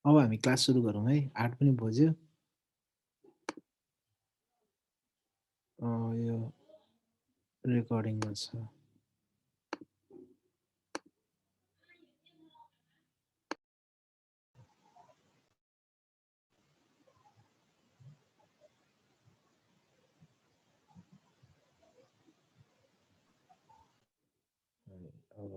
अब हामी क्लास सुरु गरौँ है 8 पनि बज्यो यो रेकर्डिङमा छ अब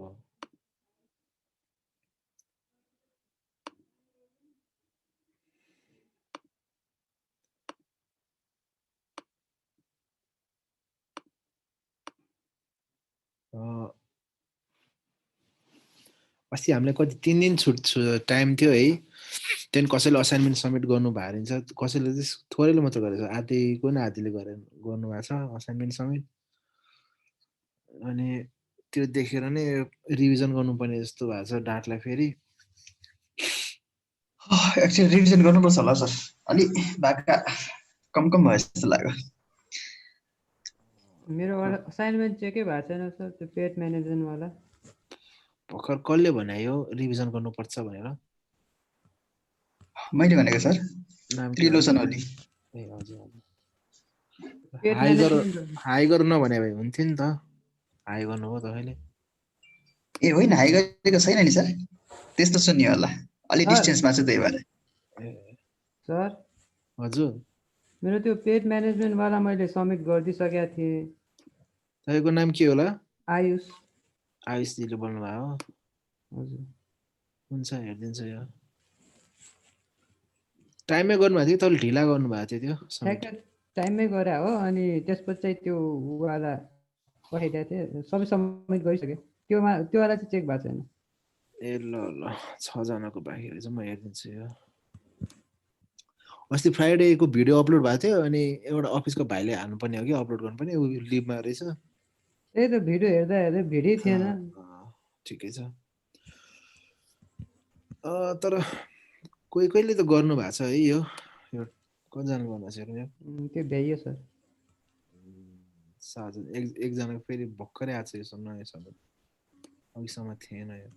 अस्ति हामीले कति 3 दिन छुट टाइम थियो है त्यहाँदेखि कसैले असाइनमेन्ट सब्मिट गर्नु भएको रहन्छ कसैले चाहिँ थोरैले मात्र गरेछ आधीको न आधीले गर्नुभएको छ असाइनमेन्ट सब्मिट अनि त्यो देखेर नै रिभिजन गर्नुपर्ने जस्तो भएको छ डाटलाई फेरि एक्चुअली रिभिजन गर्नुपर्छ होला सर अलि बाका कम भयो जस्तो लाग्यो मेरो असाइनमेन्ट चेकै भएको छैन सर त्यो पेड म्यानेजमेन्ट वाला भर्खर कसले भन्यो रिभिजन गर्नुपर्छ भनेर मैले भनेको सर नाम के त्रिलोचन ओली ए हजुर हजुर हाई गर नभने भए हुन्थ्यो नि त हाई गर्नुभयो तपाईँले ए होइन हाई गरेको छैन नि सर त्यस्तो सुन्यो होला अलि डिस्टेन्समा छ त्यही भएर सर हजुर मेरो त्यो पेड म्यानेजमेन्ट वाला मैले सब्मिट गरिदिसकेको थिएँ तपाईँको नाम के होला आयुष आयुषजीले बोल्नु भयो हजुर हुन्छ हेरिदिन्छु यो टाइममै गर्नुभएको थियो तपाईँले ढिला गर्नुभएको थियो त्यो ठ्याक्क टाइममै गरे हो अनि त्यसपछि चाहिँ त्यो वाला पठाइदिएको थिएँ सबै सब्मिट गरिसकेँ त्यो वाला चाहिँ चेक भएको छैन ए ल ल 6 जनाको बाँकी रहेछ म हेरिदिन्छु यो अस्ति फ्राइडेको भिडियो अपलोड भएको थियो अनि एउटा अफिसको भाइले हाल्नुपर्ने हो कि अपलोड गर्नुपर्ने ऊ लिभमा रहेछ त्यही त भिडियो हेर्दा भिडियो थिएन ठिकै छ तर कोही कोहीले त गर्नु भएको छ है यो कतिजना गर्नु भएको छ त्यो भ्याइयो सर साझा एकजनाको फेरि भर्खरै आएको छ यो नयाँ सबै अघिसम्म थिएन यो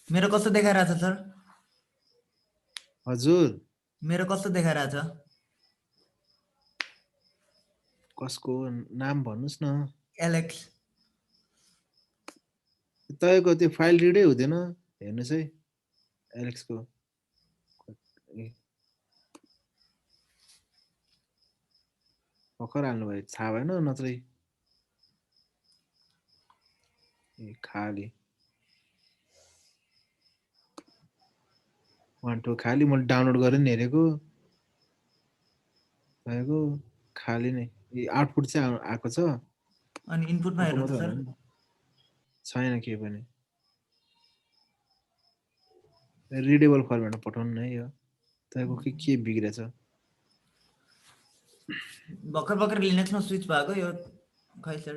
मेरो कस्तो देखाइरहेछ सर हजुर मेरो कस्तो देखाइरहेछ कसको नाम भन्नुस् न एलेक्स तपाईँको त्यो फाइल रिडै हुँदैन हेर्नुहोस् है एलेक्सको भर्खर हाल्नुभयो थाहा भएन नत्रै खाली 1 2 खाली मैले डाउनलोड गरेर नि हेरेको भएको खाली नै आउटपुट चाहिँ आएको छ अनि इनपुटमा हेर्नु सर छैन के पनि रिडेबल फर्मेटमा पठाउनु न यो तपाईँको के बिग्रेछ भर्खर लिनक्समा स्विच भएको यो खै सर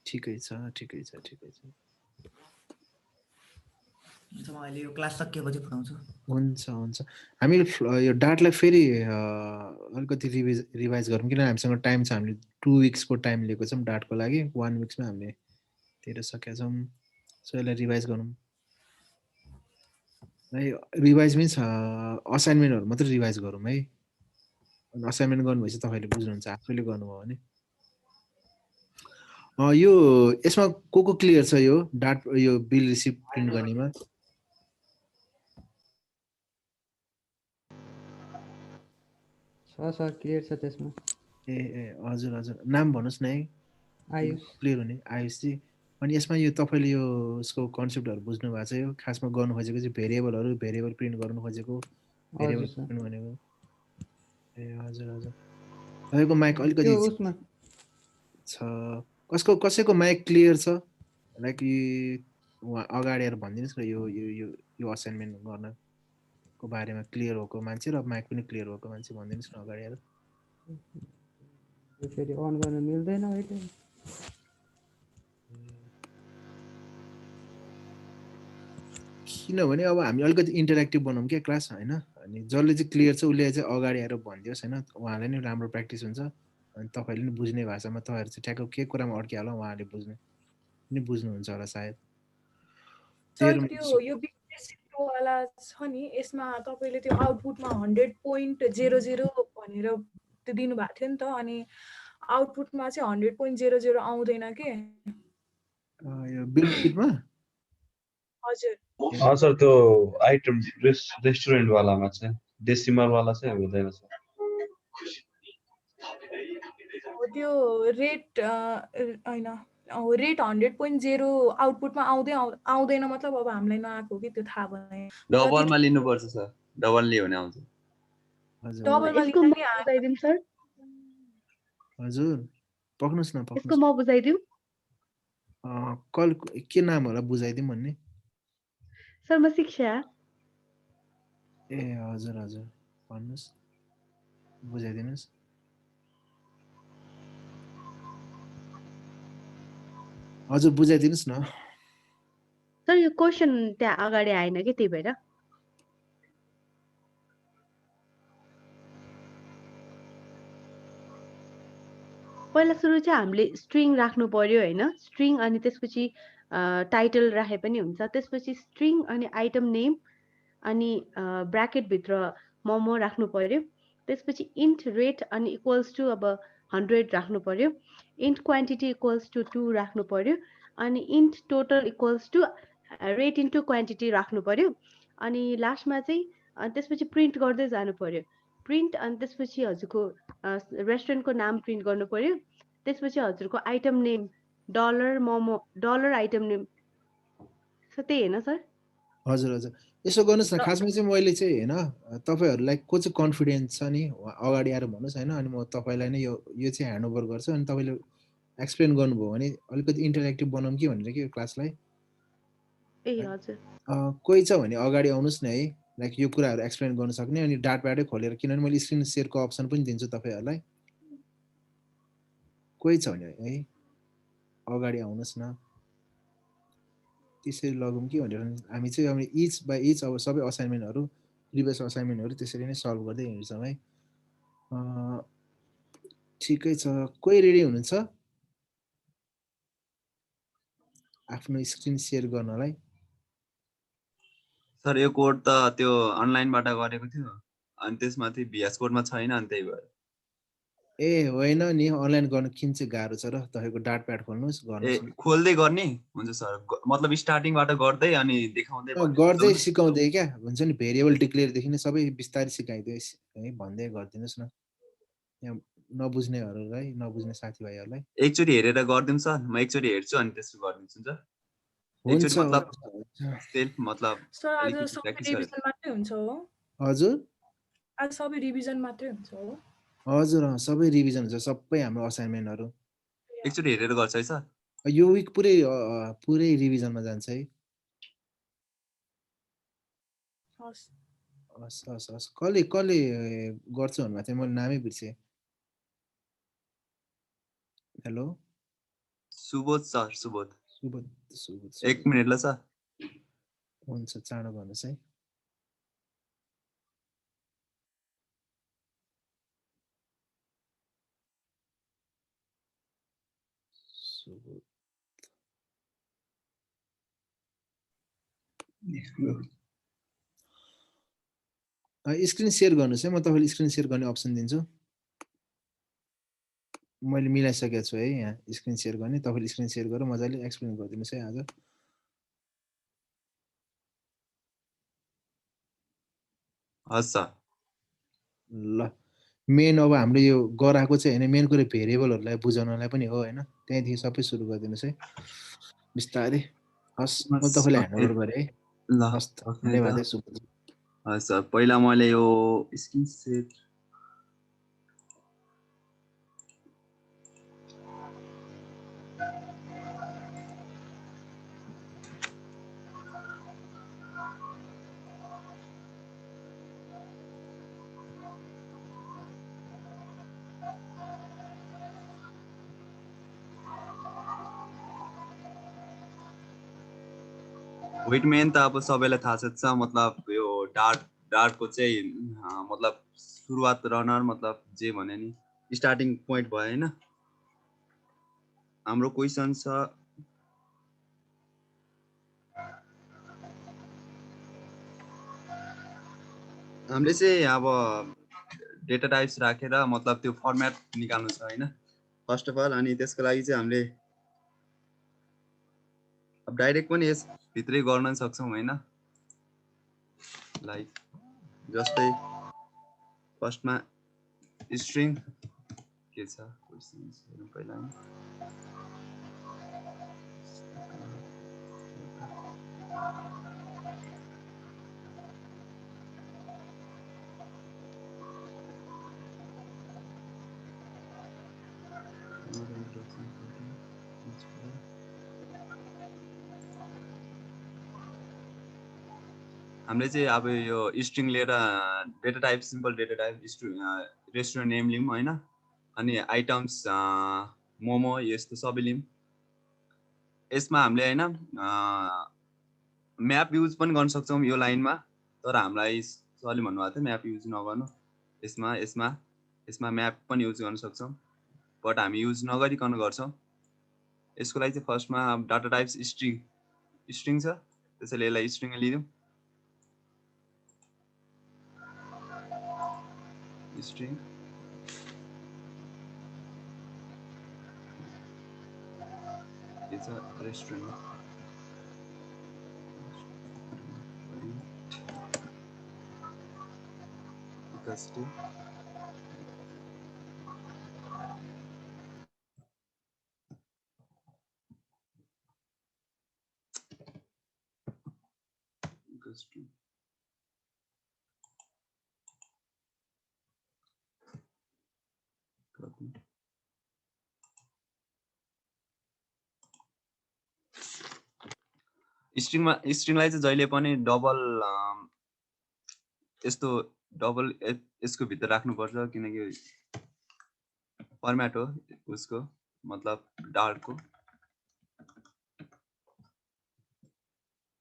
ठिकै छ म अहिले यो क्लास सकिएपछि पठाउँछु हुन्छ हामी यो डाटलाई फेरि अलिकति रिभाइज गरौँ किन हामीसँग टाइम छ हामीले 2 विक्सको टाइम लिएको छौँ डाटको लागि 1 विक्समा हामीले तिर्न सकेका छौँ सो यसलाई रिभाइज गरौँ है रिभाइज मिन्स असाइनमेन्टहरू मात्रै रिभाइज गरौँ है असाइनमेन्ट गर्नुभएपछि तपाईँले बुझ्नुहुन्छ आफैले गर्नुभयो भने यो यसमा को क्लियर छ यो डाट यो बिल रिसिप्ट प्रिन्ट गर्नेमा सर क्लियर छ त्यसमा ए हजुर नाम भन्नुहोस् न है आयुष क्लियर हुने आयुषजी अनि यसमा यो तपाईँले यो उसको कन्सेप्टहरू बुझ्नु भएको छ यो खासमा गर्नु खोजेको चाहिँ भेरिएबल प्रिन्ट गर्नु खोजेको भेरिएबल प्रिन्ट भनेको ए हजुर तपाईँको माइक अलिकति छ कसैको माइक क्लियर छ लाइक अगाडि आएर भनिदिनुहोस् न यो असाइनमेन्ट गर्नको बारेमा क्लियर भएको मान्छे र माइक पनि क्लियर भएको मान्छे भनिदिनुहोस् न अगाडि आएर फेरि अन गर्न मिल्दैन अहिले किनभने अब हामी अलिकति इन्टरेक्टिभ बनाउँ क्या क्लास होइन अनि जसले चाहिँ क्लियर छ उसले चाहिँ अगाडि आएर भनिदियोस् होइन, उहाँलाई नै राम्रो प्र्याक्टिस हुन्छ। अनि तपाईँले नि बुझ्ने भाषामा तपाईँहरू चाहिँ ठ्याक्क के कुरामा अड्कियो होला उहाँले नि बुझ्नुहुन्छ होला सायद। सर त्यो यो बिजनेस वाला छ नि, यसमा तपाईँले त्यो आउटपुटमा 100.00 भनेर त्यो दिनुभएको थियो नि त, अनि आउटपुटमा चाहिँ 100.00 आउँदैन के? यो बिल्डमा हजुर सर त्यो आइटम रेस्टुरेन्ट वालामा चाहिँ डेसिमल वाला चाहिँ हुँदैन सर। त्यो रेट होइन, रेट 100.0 आउटपुटमा आउँदैन मतलब अब हामीलाई नआएको कि त्यो थाहा भएन। डबलमा लिनुपर्छ सर, डबल लियो भने आउँछ। डबलमा यसको लिँदा म नि आएन। बुझाइदिउँ सर, हजुर पक्नुहोस् न, यसको म बुझाइदिउँ कल के नाम होला बुझाइदिउँ भन्ने? सर म शिक्षा। ए हजुर हजुर भन्नुहोस्, बुझाइदिनुहोस्। हजुर बुझाइदिनुहोस् न। सर यो क्वेसन त्यहाँ अगाडि आएन कि त्यही भएर। पहिला सुरु चाहिँ हामीले स्ट्रिङ राख्नु पर्यो होइन, स्ट्रिङ अनि त्यसपछि टाइटल राखे पनि हुन्छ, त्यसपछि स्ट्रिङ अनि आइटम नेम अनि ब्राकेटभित्र मोमो राख्नु पर्यो, त्यसपछि इन्ट रेट अनि इक्वल्स टु अब 100 राख्नु पर्यो, इन्ट क्वान्टिटी इक्वल्स टु 2 राख्नु पर्यो, अनि int total equals to rate into quantity राख्नु पर्यो, अनि लास्टमा चाहिँ त्यसपछि प्रिन्ट गर्दै जानु पर्यो। प्रिन्ट अनि त्यसपछि हजुरको रेस्टुरेन्टको नाम प्रिन्ट गर्नु पर्यो, त्यसपछि हजुरको item name dollar momo dollar item name त्यही होइन सर? हजुर हजुर यसो गर्नुहोस् न, खासमा चाहिँ मैले चाहिँ होइन तपाईँहरूलाई को चाहिँ कन्फिडेन्स छ नि अगाडि आएर भन्नुहोस् होइन, अनि म तपाईँलाई नै यो चाहिँ ह्यान्डओभर गर्छु, अनि तपाईँले एक्सप्लेन गर्नुभयो भने अलिकति इन्टरेक्टिभ बनाऊँ कि भनेर कि क्लासलाई। ए हजुर कोही छ भने अगाडि आउनुहोस् न है, लाइक यो कुराहरू एक्सप्लेन गर्न सक्ने, अनि डाट प्याडै खोलेर, किनभने मैले स्क्रिन सेयरको अप्सन पनि दिन्छु तपाईँहरूलाई। कोही छ भने है अगाडि आउनुहोस् न, त्यसरी लगौँ कि भनेर हामी चाहिँ अब इच बाई इच अब सबै असाइनमेन्टहरू प्रिभियस असाइनमेन्टहरू त्यसरी नै सल्भ गर्दै हिँड्छौँ है। ठिकै छ, कोही रेडी हुनुहुन्छ आफ्नो स्क्रिन सेयर गर्नलाई? सर यो कोड त त्यो अनलाइनबाट गरेको थियो, अनि त्यसमाथि भिएस कोडमा छैन, अनि त्यही भएर। ए होइन नि, अनलाइन गर्न किन चाहिँ गाह्रो छ र, तपाईँको डाट प्याड खोल्नुहोस् गर्नुहोस् न। खोल्दै गर्ने हुन्छ सर, मतलब स्टार्टिङबाट गर्दै अनि देखाउँदै गर्दै सिकाउँदै क्या हुन्छ नि, भेरिएबल डिक्लेयरदेखि नै सबै बिस्तारै सिकाइदियो है, भन्दै गरिदिनुहोस् न यहाँ नबुझ्नेहरूलाई, नबुझ्ने साथीभाइहरूलाई। एकचोटि हेरेर गरिदिउँ सर, म एकचोटि हेर्छु अनि त्यसो गरिदिन्छु सर। हुन्छ सेल्फ मतलब सर आज सबै रिभिजन मात्रै हुन्छ हो? हजुर आज सबै रिभिजन मात्रै हुन्छ हो? हजुर सबै रिभिजन हुन्छ, सबै हाम्रो असाइनमेन्टहरू एकचोटि हेरेर गर्छ है सर। यो विक पुरै रिभिजनमा जान्छ है। हस् हस् हस् हस् कसले गर्छु भन्नुभएको थियो, मैले नामै बिर्सेँ। Hello Subodh sir, Subodh. Subodh Subodh 1 minute ल सर। हुन्छ चाँडो गर्नुहोस् है। सुबोध स्क्रिन सेयर गर्नुहोस् है, म तपाईँले स्क्रिन सेयर गर्ने अप्सन दिन्छु। मैले मिलाइसकेको छु है यहाँ स्क्रिन सेयर गर्ने, तपाईँले स्क्रिन सेयर गरेर मजाले एक्सप्लेन गरिदिनुहोस् है आज। हस् सर। ल मेन अब हाम्रो यो गराएको चाहिँ होइन, मेन कुरो भेरिएबलहरूलाई बुझाउनलाई पनि हो होइन, त्यहाँदेखि सबै सुरु गरिदिनुहोस् है बिस्तारै। हस् म तपाईँलाई ह्यान्डओभर गरेँ है। ल हस् धन्यवाद है सुबोध। हस् सर, पहिला मैले यो स्क्रिन सेयर वेट मेन त अब सबैलाई थाहा छ, मतलब यो डार्टको चाहिँ सुरुवात रनर मतलब जे भने नि स्टार्टिङ पोइन्ट भयो हैन हाम्रो क्वेशन छ हामीले चाहिँ अब डेटा टाइप्स राखेर मतलब त्यो फर्मेट निकाल्नु छ हैन फर्स्ट अफ अल अनि त्यसको लागि चाहिँ हामीले अब डाइरेक्ट पनि यस भित्रै गर्न सक्छौं हैन लाइक जस्तै फर्स्टमा स्ट्रिङ के छ क्वेशन्स हेरौँ पहिला हामीले चाहिँ अब यो स्ट्रिङ लिएर data type simple data type restaurant name लियौँ हैन अनि आइटम्स मोमो यस्तो सबै लियौँ यसमा हामीले हैन म्याप युज पनि गर्न सक्छौँ यो लाइनमा तर हामीलाई सरले भन्नुभएको थियो म्याप युज नगर्नु यसमा म्याप पनि युज गर्न सक्छौँ बट हामी युज नगरिकन गर्छौँ यसको लागि चाहिँ फर्स्टमा डाटा टाइप्स स्ट्रिङ छ त्यसैले यसलाई स्ट्रिङ लिदियौँ string it's a restaurant equals to स्ट्रिङलाई चाहिँ जहिले पनि डबल यस्तो डबल यसको भित्र राख्नुपर्छ किनकि फर्मेट हो उसको मतलब डार्टको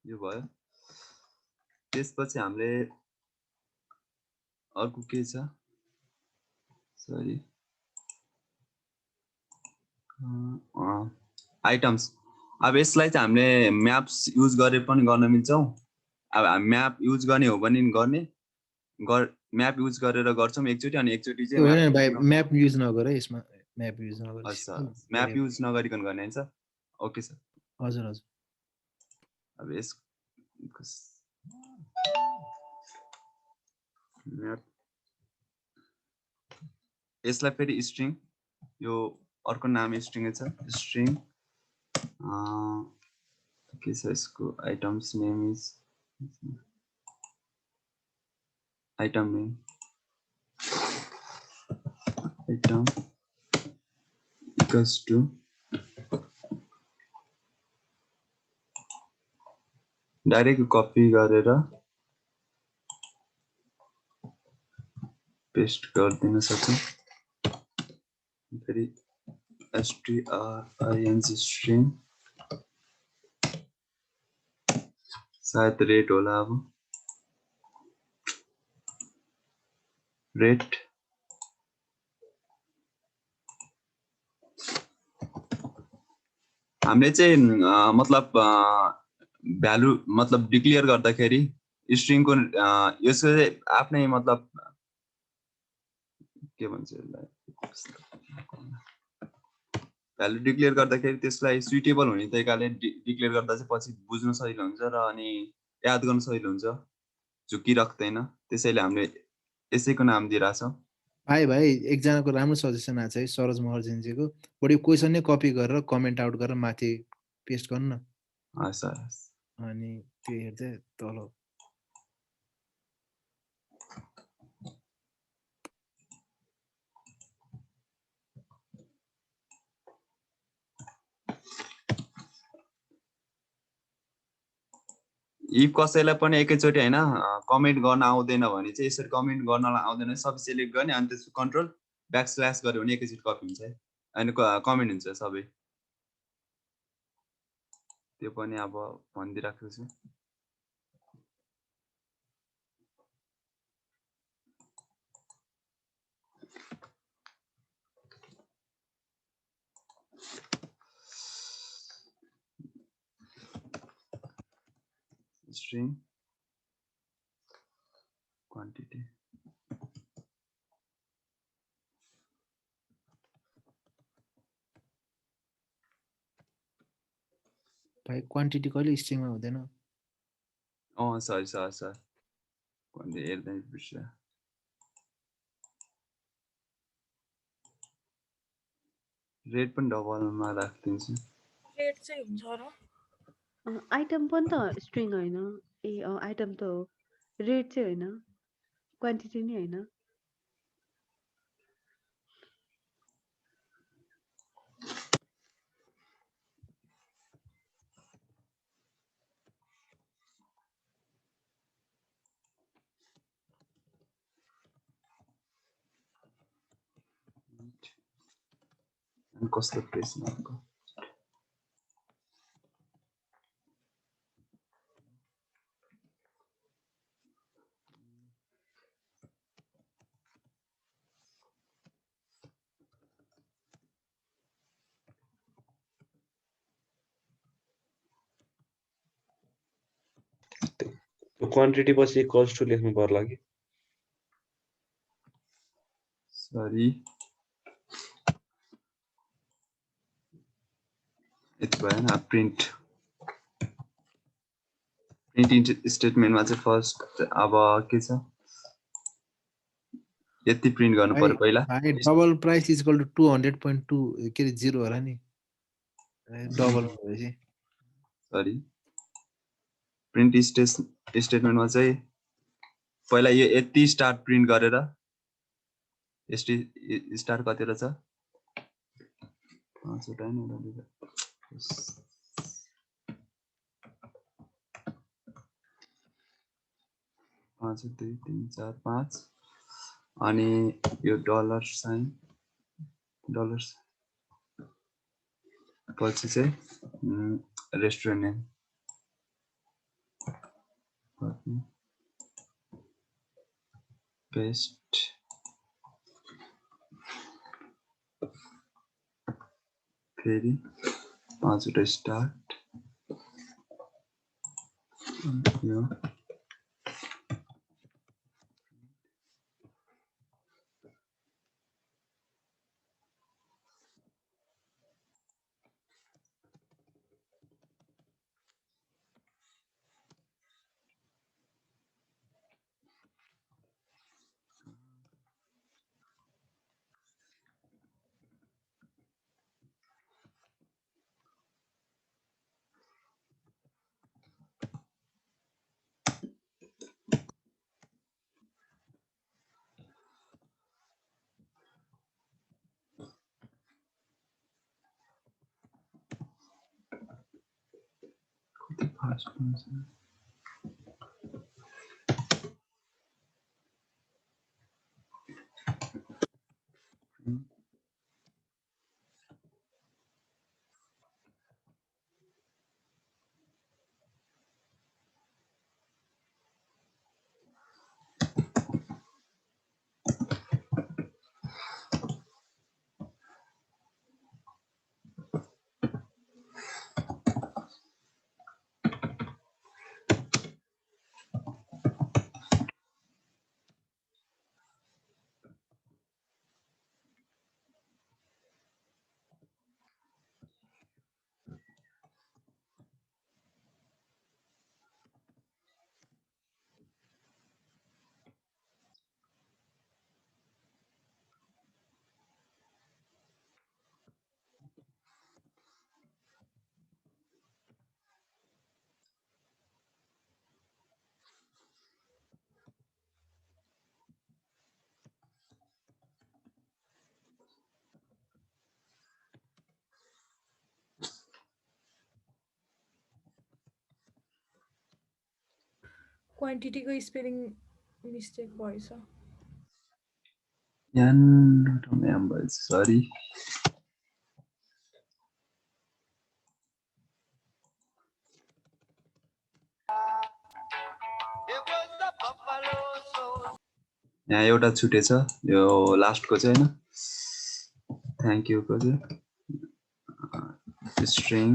यो भयो त्यसपछि हामीले अर्को के छ सरी आइटम्स अब यसलाई चाहिँ हामीले म्याप्स युज गरेर पनि गर्न मिल्छौँ अब हामी म्याप युज गर्ने हो भने गर्ने म्याप युज गरेर गर्छौँ एकचोटि अनि एकचोटि चाहिँ होइन भाइ म्याप युज नगर यसमा म्याप युज नगर म्याप युज नगरिकन गर्ने हैन सर ओके सर हजुर हजुर अब यस म्याप यसलाई फेरि स्ट्रिङ यो अर्को नाम स्ट्रिङ छ स्ट्रिङ के छ यसको items name is item name item equals to direct copy गरेर पेस्ट गरिदिन सक्छौँ फेरि string स्ट्रिङ सायद रेट होला अब रेट हामीले चाहिँ मतलब भ्यालु मतलब डिक्लेयर गर्दाखेरि स्ट्रिङको यसको चाहिँ आफ्नै मतलब के भन्छ यसलाई भ्यालु डिक्लेयर गर्दाखेरि त्यसलाई सुइटेबल हुने तरिकाले डिक्लेयर गर्दा चाहिँ पछि बुझ्न सजिलो हुन्छ र अनि याद गर्न सजिलो हुन्छ झुकी राख्दैन त्यसैले हामीले यसैको नाम दिइराछौँ भाइ एकजनाको राम्रो सजेसन आछ है सरोज महर्जनजीको बढी क्वेसन नै कपी गरेर कमेन्ट आउट गरेर माथि पेस्ट गर्नु न हस् अनि त्यो हेर्दै तल इफ कसैलाई पनि एकैचोटि हैन कमेन्ट गर्न आउँदैन भने चाहिँ यसरी कमेन्ट गर्नलाई आउँदैन सबै सिलेक्ट गर्ने अनि त्यसको कन्ट्रोल ब्याकस्ल्यास गर्यो भने एकैचोटि कपी हुन्छ है अनि कमेन्ट हुन्छ सबै त्यो पनि अब भनिदिइराखेको छु string quantity भाइ क्वान्टिटी कहिले स्ट्रिङमा हुँदैन सरी quantity हेर्दै बिर्सेँ रेट पनि डबलमा राखिदिन्छु रेट चाहिँ हुन्छ र आइटम पनि त स्ट्रिङ होइन ए आइटम त हो रेट चाहिँ होइन क्वान्टिटी नै होइन अनि कस्तो प्लेसमा क्वान्टिटी पछि इक्वल्स टु लेख्नु पर्ला कि सरी यति भएन प्रिन्ट स्टेटमेन्टमा चाहिँ फर्स्ट अब के छ यति प्रिन्ट गर्नु पर्यो पहिला भाइ डबल प्राइस इक्वल टु 200.2 के अरे 0 होला नि डबल भएपछि सरी प्रिन्ट स्टेटमेन्टमा चाहिँ पहिला यो यति स्टार्ट प्रिन्ट गरेर स्टार कति रहेछ 5 वटा हैन 5 2 3 4 5 अनि यो डलर साइन पछि चाहिँ रेस्टुरेन्ट नेम पेस्ट फेरि 5 वटा स्टार्ट यो क्वान्टिटीको स्पेलिङ मिस्टेक भएछ यान remember sorry यहाँ एउटा छुटेछ यो लास्टको चाहिँ हैन थ्यांक यू को चाहिँ स्ट्रिङ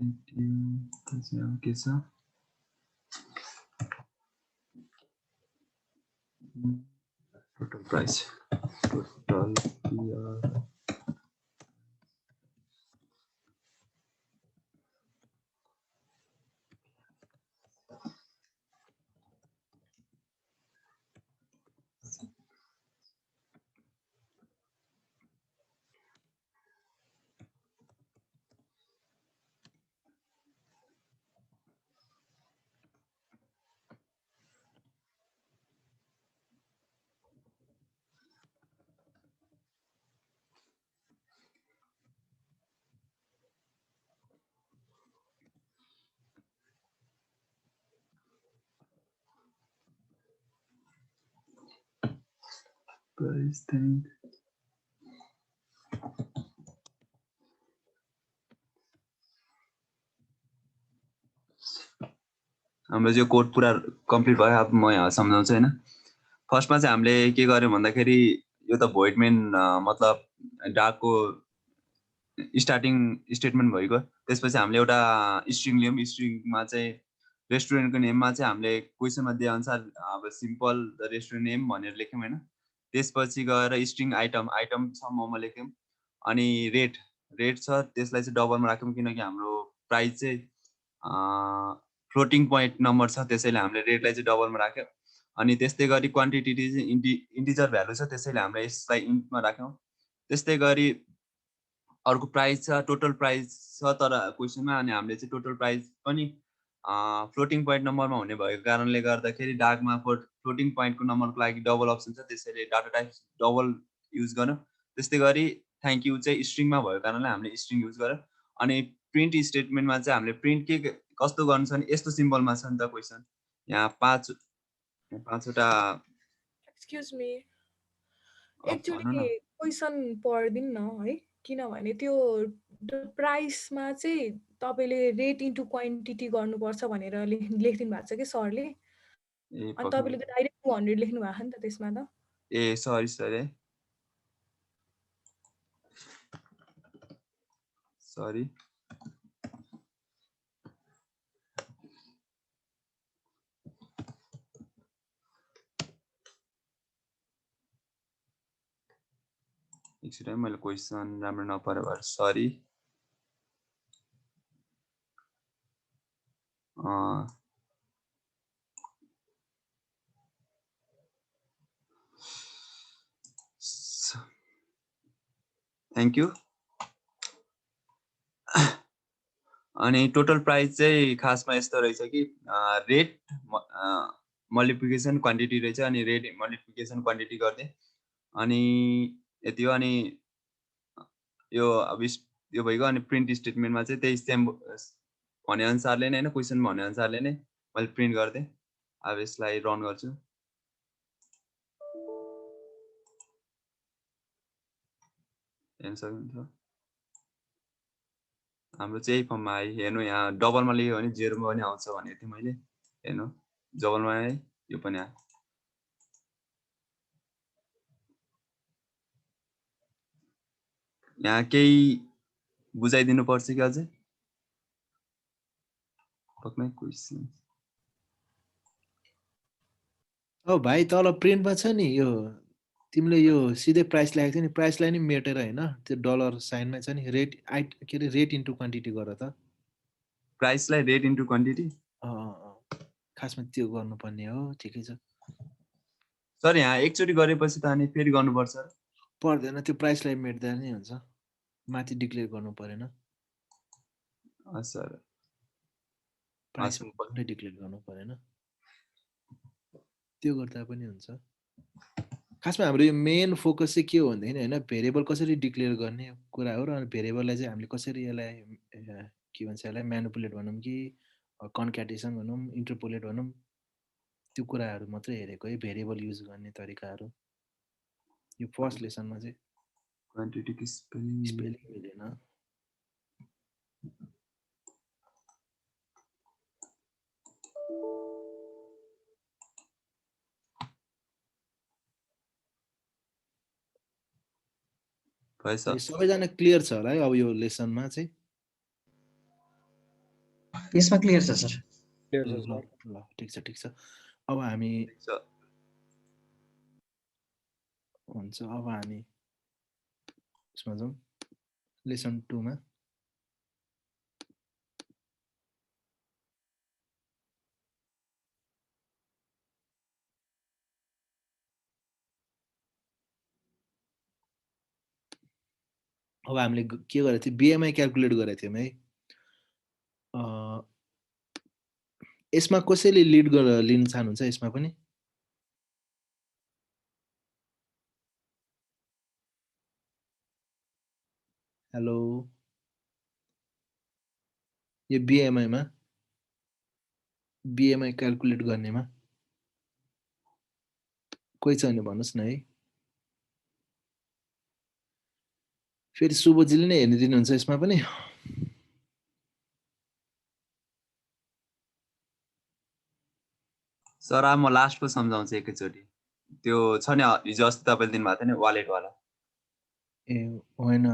के छ total price total price thank हाम्रो यो कोड पुरा कम्प्लिट भयो। अब म यहाँ सम्झाउँछु हैन। फर्स्टमा चाहिँ हामीले के गर्यौं भन्दाखेरि यो त भोइड मेन मतलब डार्कको स्टार्टिङ स्टेटमेन्ट भएको। त्यसपछि हामीले एउटा स्ट्रिङ लियौं। स्ट्रिङमा चाहिँ रेस्टुरेन्टको नेममा चाहिँ हामीले क्वेसनमा दिए अनुसार अब सिम्पल द रेस्टुरेन्ट नेम भनेर लेख्यौं हैन। त्यसपछि गएर स्ट्रिङ आइटम छ मोमो लेख्यौं। अनि रेट छ त्यसलाई चाहिँ डबलमा राख्यौं किनकि हाम्रो प्राइस चाहिँ फ्लोटिङ पोइन्ट नम्बर छ त्यसैले हामीले रेटलाई चाहिँ डबलमा राख्यौं। अनि त्यस्तै गरी क्वान्टिटी चाहिँ इन्टिजर भ्यालु छ त्यसैले हामीले यसलाई इन्टमा राख्यौं। त्यस्तै गरी अर्को प्राइस छ टोटल प्राइस छ तर क्वेसनमा अनि हामीले चाहिँ टोटल प्राइस पनि फ्लोटिङ पोइन्ट नम्बरमा हुने भएको कारणले गर्दाखेरि डार्कमा फ्लोटिङ पोइन्टको नम्बरको लागि डबल अप्सन छ त्यसैले डाटा टाइप डबल युज गर्यौं। त्यस्तै गरी थ्याङ्क यू चाहिँ स्ट्रिङमा भएको कारणले हामीले स्ट्रिङ युज गर्यौं। अनि प्रिन्ट स्टेटमेन्टमा चाहिँ हामीले प्रिन्ट के कस्तो गर्नु छ भने यस्तो सिम्बलमा छ नि त क्वेसन। यहाँ पाँचवटा एक्सक्युज मी एकचोटि क्वेसन पढिदिनु न है किनभने त्यो प्राइसमा चाहिँ तपाईँले रेट इन्टु क्वान्टिटी गर्नुपर्छ भनेर लेखिदिनु भएको छ कि सरले। अनि तपाईँले त डाइरेक्ट 200 लेख्नु भएको नि त त्यसमा त। ए सरी एकचोटि मैले क्वेसन राम्रो नपरे भएर सरी। Thank you. अनि टोटल प्राइस चाहिँ खासमा यस्तो रहेछ कि रेट मल्टिप्लिकेसन क्वान्टिटी रहेछ। अनि रेट मल्टिप्लिकेसन क्वान्टिटी गर्दै अनि यति हो। अनि यो अब यो भइगयो। अनि प्रिन्ट स्टेटमेन्टमा चाहिँ त्यही सेम भने अनुसारले नै हैन क्वेसन भने अनुसारले नै मैले प्रिन्ट गर्दै। अब यसलाई रन गर्छु। हेर्न सक्नुहुन्छ हाम्रो चाहिँ फर्ममा आयो। हेर्नु यहाँ डबलमा लेख्यो भने 0 पनि आउँछ भनेको थिएँ मैले। हेर्नु डबलमा आयो यो पनि आयो। यहाँ केही बुझाइदिनु पर्छ कि अझै पक्कै क्वेसन। ओ भाइ तल प्रिन्टमा छ नि यो तिमीले यो सिधै प्राइस लेखेको थियो नि प्राइसलाई नि मेटेर हैन त्यो डलर साइनमा छ नि रेट के अरे रेट इन्टु क्वान्टिटी गर त। प्राइसलाई रेट इन्टु क्वान्टिटी खासमा त्यो गर्नुपर्ने हो। ठिकै छ सर। यहाँ एकचोटि गरेपछि त अनि फेरि गर्नुपर्छ पर्दैन। त्यो प्राइसलाई मेट्दा नै हुन्छ। माथि डिक्लेयर गर्नु परेन सर। प्राइस मात्रै डिक्लेयर गर्नु परेन त्यो गर्दा पनि हुन्छ। खासमा हाम्रो यो मेन फोकस चाहिँ के हो भन्दाखेरि हैन भेरिएबल कसरी डिक्लेयर गर्ने कुरा हो। र भेरिएबललाई चाहिँ हामीले कसरी यसलाई के भन्छ यसलाई म्यानिपुलेट भनौँ कि कन्क्याटेसन भनौँ इन्टरपोलेट भनौँ त्यो कुराहरू मात्रै हेरेको है भेरिएबल युज गर्ने तरिकाहरू। यो फर्स्ट लेसनमा चाहिँ क्वान्टिटी स्पेलिङ मिलेन। सबैजना क्लियर छ होला है अब यो लेसनमा चाहिँ। यसमा क्लियर छ सर। क्लियर छ ल सर। ल ठिक छ अब हामी हुन्छ अब हामी यसमा जाउँ लेसन 2 मा अब हामीले के गरेको थियो बिएमआई क्याल्कुलेट गरेको थियौँ है यसमा कसैले लिड गरेर लिन चाहनुहुन्छ यसमा पनि हेलो यो बिएमआईमा बिएमआई क्याल्कुलेट गर्नेमा कोही छ भने भन्नुहोस् न है फेरि शुभजीले नै हेर्न दिनुहुन्छ यसमा पनि सर म लास्टको सम्झाउँछु एकैचोटि त्यो छ नि हिजो अस्ति तपाईँले दिनुभएको थियो नि वालेटवाला ए होइन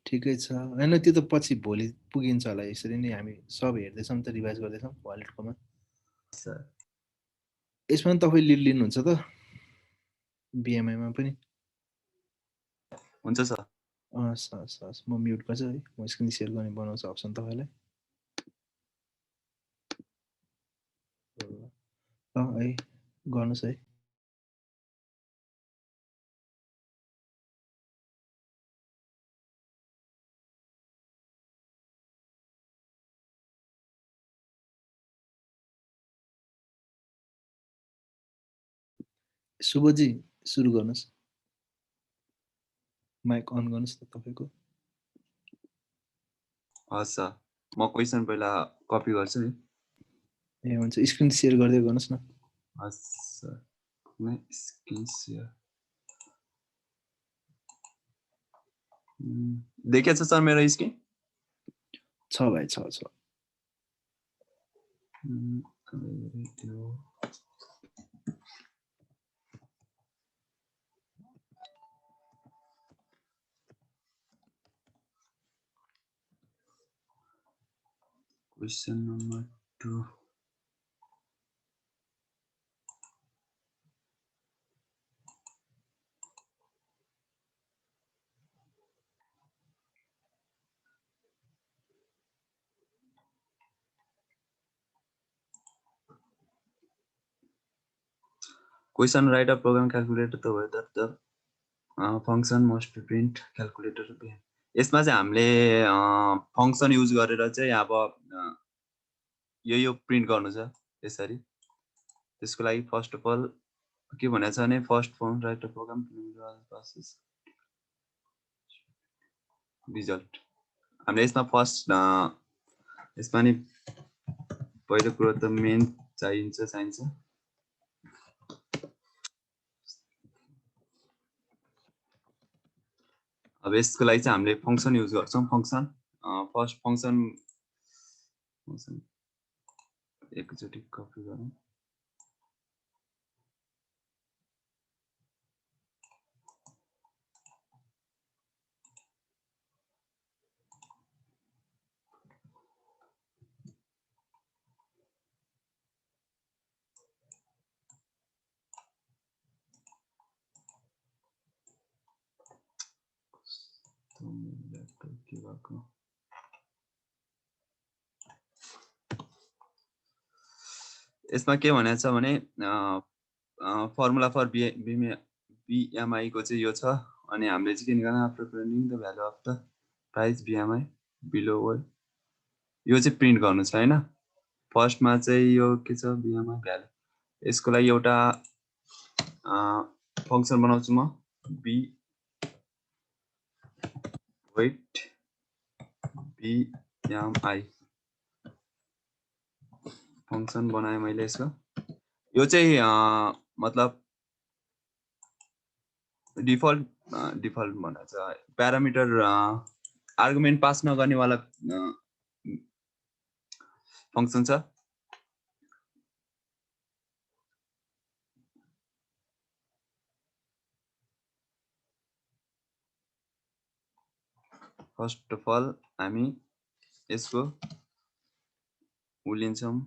ठिकै छ होइन त्यो त पछि भोलि पुगिन्छ होला यसरी नै हामी सब हेर्दैछौँ त रिभाइज गर्दैछौँ वालेटकोमा यसमा पनि तपाईँ लिड लिनुहुन्छ त बिएमआईमा पनि हुन्छ सर हस् म म्युट गर्छु है म स्क्रिन सेयर गर्ने बनाउँछु अप्सन तपाईँलाई है गर्नुहोस् है शुभजी सुरु गर्नुहोस् माइक अन गर्नुहोस् त तपाईँको हस् सर म क्वेसन पहिला कपी गर्छु नि ए हुन्छ स्क्रिन सेयर गर्दै गर्नुहोस् न हस् सर स्क्रिन सेयर देखेछ सर मेरो स्क्रिन छ भाइ छ question number 2 Question write a program calculator the whether the function must be print calculator यसमा चाहिँ हामीले फंक्सन युज गरेर चाहिँ अब यो प्रिन्ट गर्नु छ यसरी त्यसको लागि फर्स्ट अफ अल के भनेको छ भने first firm write a program process result हामीले यसमा फर्स्ट यसमा नि पहिलो कुरो त मेन चाहिन्छ अब यसको लागि चाहिँ हामीले फंक्सन युज गर्छौं फंक्सन फर्स्ट फंक्सन एकचोटि कपी गरौँ यसमा के भनेको छ भने फर्मुला फर बीएमआई को चाहिँ यो छ अनि हामीले चाहिँ के गर्न after printing the value of the price BMI below यो चाहिँ प्रिन्ट गर्नु छ हैन फर्स्टमा चाहिँ यो के छ बीएमआई भ्यालु यसको लागि एउटा फंक्सन बनाउँछु म बी वेट बीएमआई फंक्सन बनाए मैले यसको यो चाहिँ मतलब डिफल्ट भन्छ छ प्यारामिटर आर्गुमेन्ट पास नगर्ने वाला फंक्सन छ फर्स्ट अफ अल हामी यसको उलिन्छौँ।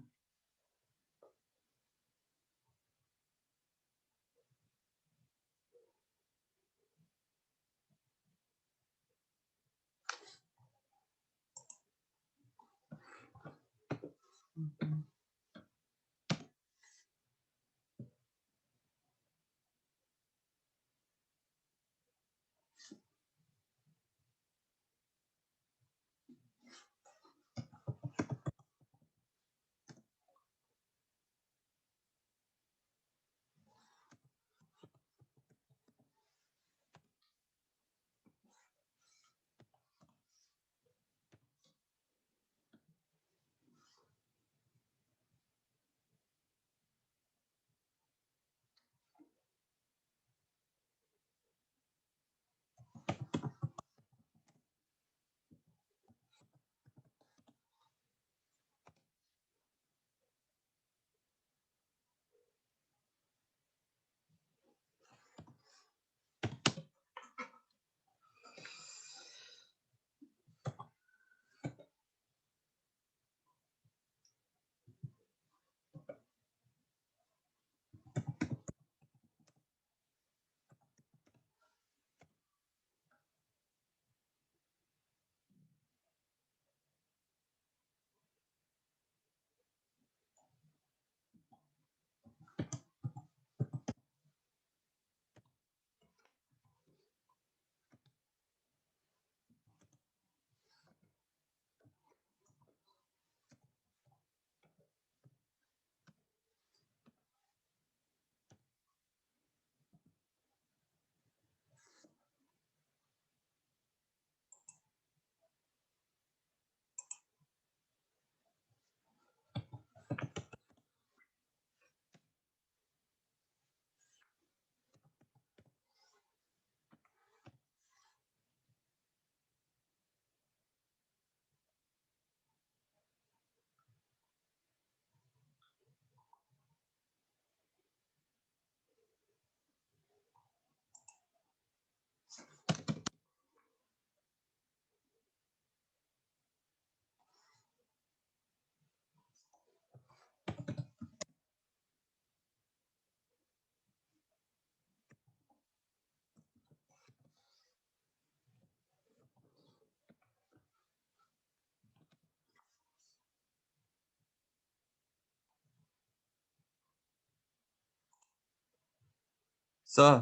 सर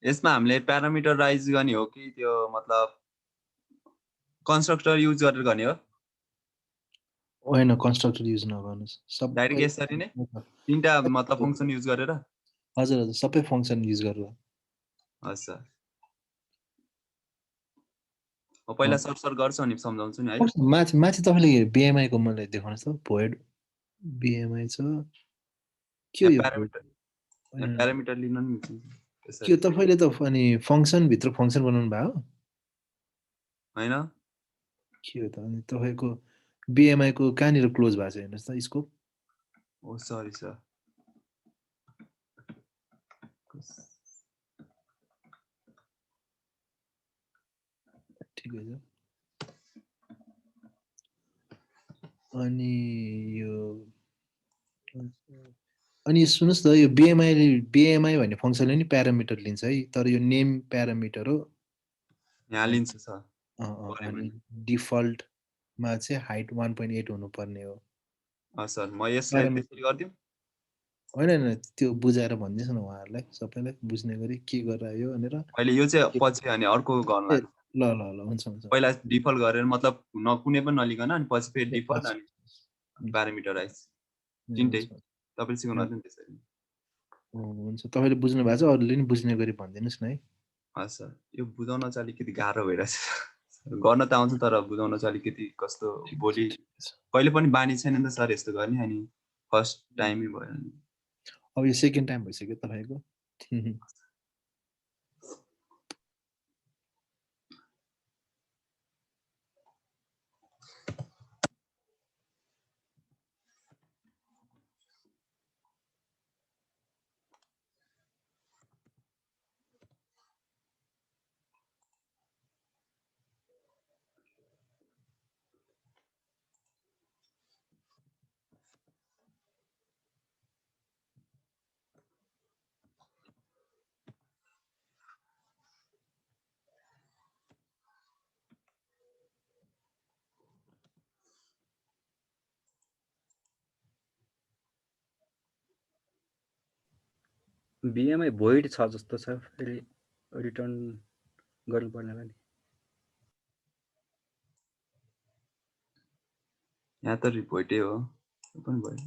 यसमा हामीले प्यारामिटराइज गर्ने हो कि त्यो मतलब कन्स्ट्रक्टर युज गरेर गर्ने हो? होइन कन्स्ट्रक्टर युज नगर्नुहोस् डाइरेक्ट यसरी नै तीनटा मतलब फंक्सन युज गरेर? हजुर हजुर सबै फंक्सन युज गरेर। हजुर सर। म पहिला सर गर्छु अनि सम्झाउँछु नि है। माथि माथि तपाईले बीएमआई को मलाई देखाउनुहोस् त भोइड बीएमआई छ के यो प्यारामिटर लिन नि के तपाईले त अनि फंक्सन भित्र फंक्सन बनाउनु भयो हैन? के हो त अनि तपाईको बीएमआई को कहाँनिर क्लोज भएको छ हेर्नुस् त स्कोप। ओ सरी सर। ठिकै छ। अनि यो अनि सुन्नुस् त यो बीएमआई भन्ने फंक्सनले नि प्यारामिटर लिन्छ है तर यो नेम प्यारामिटर हो। यहाँ लिन्छ सर। अनि डिफल्ट मा चाहिँ हाइट 1.8 हुनुपर्ने हो। सर म यसलाई त्यसरी गर्दिम। होइन हैन त्यो बुझाएर भन्दिस् न उहाँहरुलाई सबैलाई बुझ्ने गरी के गरायो भनेर। अहिले यो चाहिँ पछि अनि अर्को गर्न लाग्छ। ल ल ल हुन्छ हुन्छ। पहिला डिफल्ट गरेर मतलब कुनै पनि नलिकन अनि पछि फेरि डिफल्ट अनि प्यारामिटराइज तिनटै तपाईले सिकाउनु हुन्छ नि त्यसरी। हुन्छ तपाईले बुझ्नु भएको छ अरूले नि बुझ्ने गरी भनिदिनुस् न है। हजुर सर यो बुझाउन चाहिँ अलिकति गाह्रो भइरहेछ। गर्न त आउँछ तर बुझाउन चाहिँ अलिकति कस्तो भोलि कहिले पनि बानी छैन नि त सर यस्तो गर्ने अनि फर्स्ट टाइमै भयो नि। अब यो सेकेन्ड टाइम भइसक्यो तपाईको। BMI void छ जस्तो छ फेरि रिटर्न गर्नुपर्नेलाई नि यहाँ त रिपोर्टै हो पनि भयो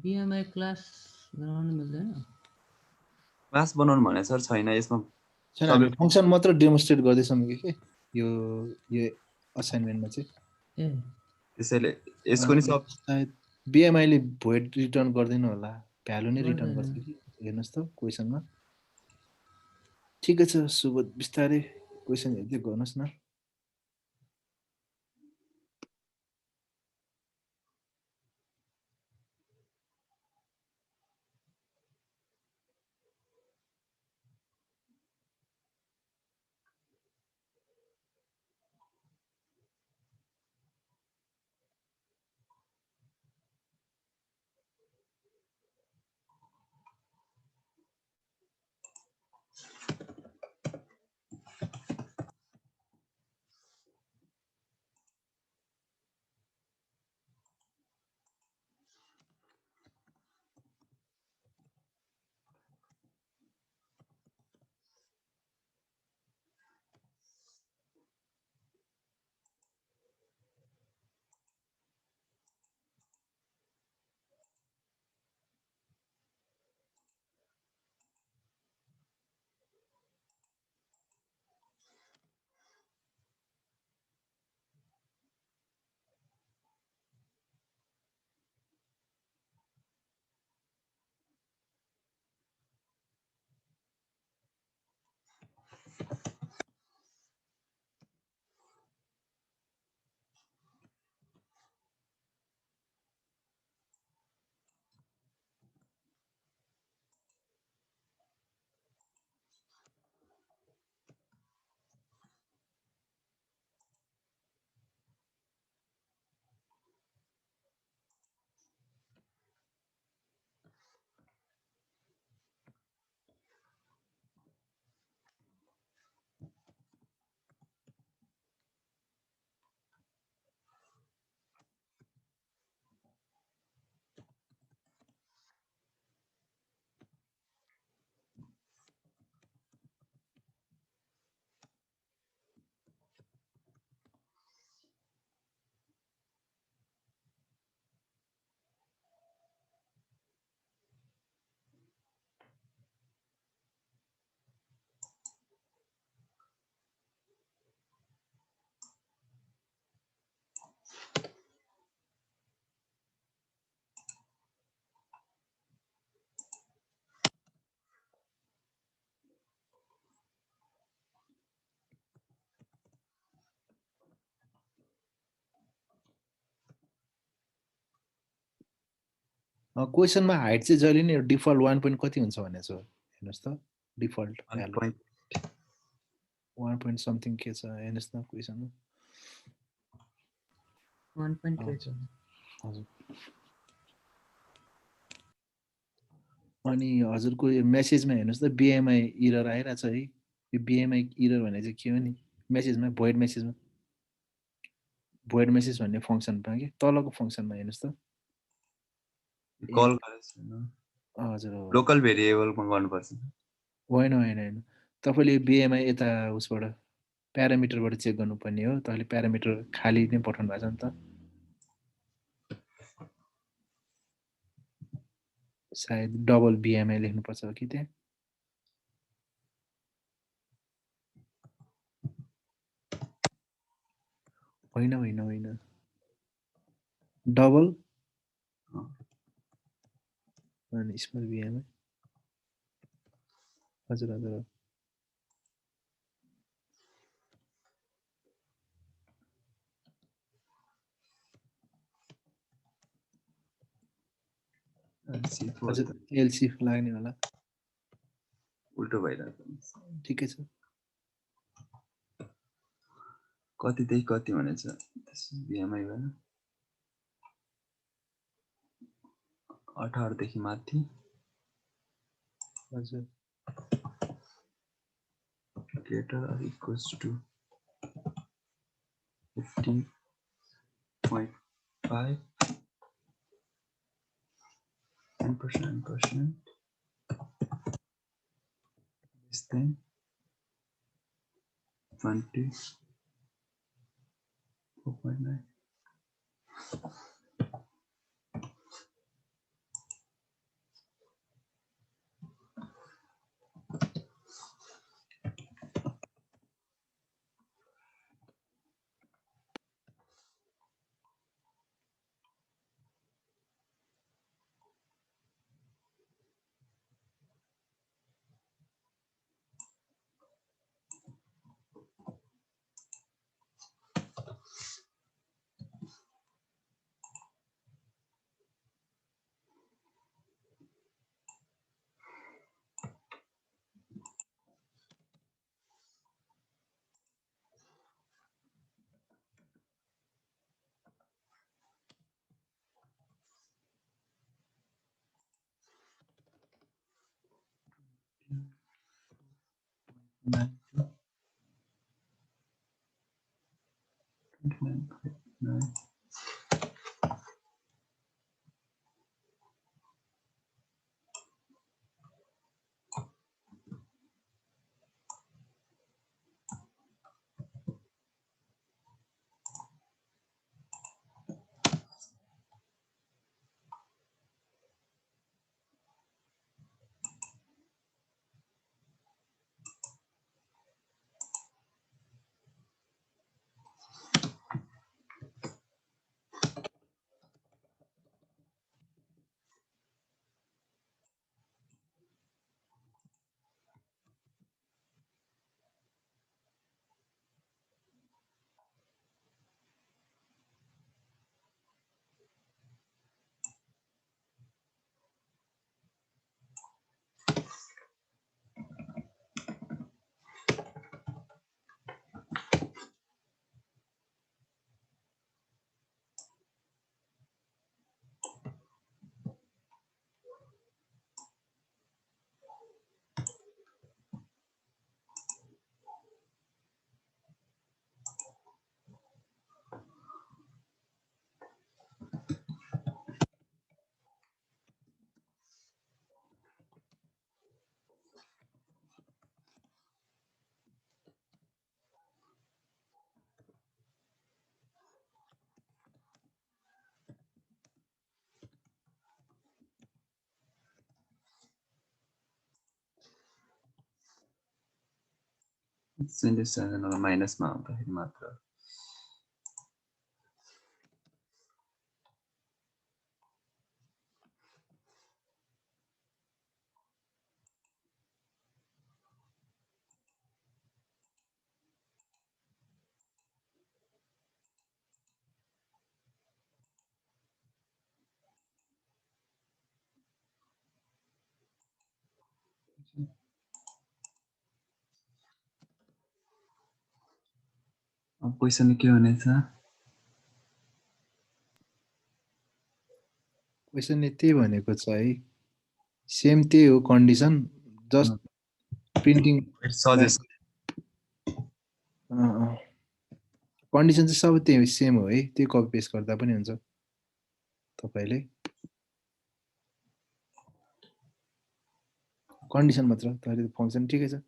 BMI क्लास बनाउन मिल्दैन क्लास बनाउनु भने सर छैन यसमा छैन हामी फंक्सन मात्र डेमोन्स्ट्रेट गर्दैछौँ के यो असाइनमेन्टमा चाहिँ ए त्यसैले यसको नि सब सायद BMI ले भोइड रिटर्न गर्दैन होला भ्यालु नै रिटर्न गर्छ कि हेर्नुस् त क्वेशनमा ठिकै छ सुबोध बिस्तारै क्वेशन हेर्दै गर्नुस् न क्वेशनमा हाइट चाहिँ जहिले नि डिफल्ट 1 पोइन्ट कति हुन्छ भनेको छ हेर्नुस् त डिफल्ट भ्यालु 1 पोइन्ट समथिङ के छ हेर्नुस् न क्वेशनमा 1.8 हजुर अनि हजुरको यो मेसेजमा हेर्नुस् त BMI इरर आइरहेछ है यो BMI इरर भने चाहिँ के हो नि मेसेजमा भोइड मेसेज भन्ने फंक्सनमा के तलको फंक्सनमा हेर्नुस् त कल गरेछ हजुर लोकल भेरिएबलमा गर्नुपर्छ होइन तपाईले BMI यता उसबाट प्यारामिटरबाट चेक गर्नुपर्ने हो तपाईले प्यारामिटर खाली नै पठाउनु भएको छ नि त सायद डबल BMI लेख्नुपर्छ कि त्यहाँ होइन डबल अनि स्मल BMI हजुर LC लाग्ने होला उल्टो भइरहेको ठिकै छ कतिदेखि कति भनेछ BMI भएन 18 देखि माथि हजुर greater or equals to 15.5 10%. This thing 20 4.9. Nine. माइनसमा आउँदाखेरि मात्र अब क्वेसन के हुनेछ क्वेसन त्यही भनेको छ है सेम त्यही हो condition just printing suggestion condition चाहिँ सबै त्यही सेम हो है त्यही कपी पेस्ट गर्दा पनि हुन्छ तपाईले कन्डिसन मात्र तपाईले फंक्सन ठिकै छ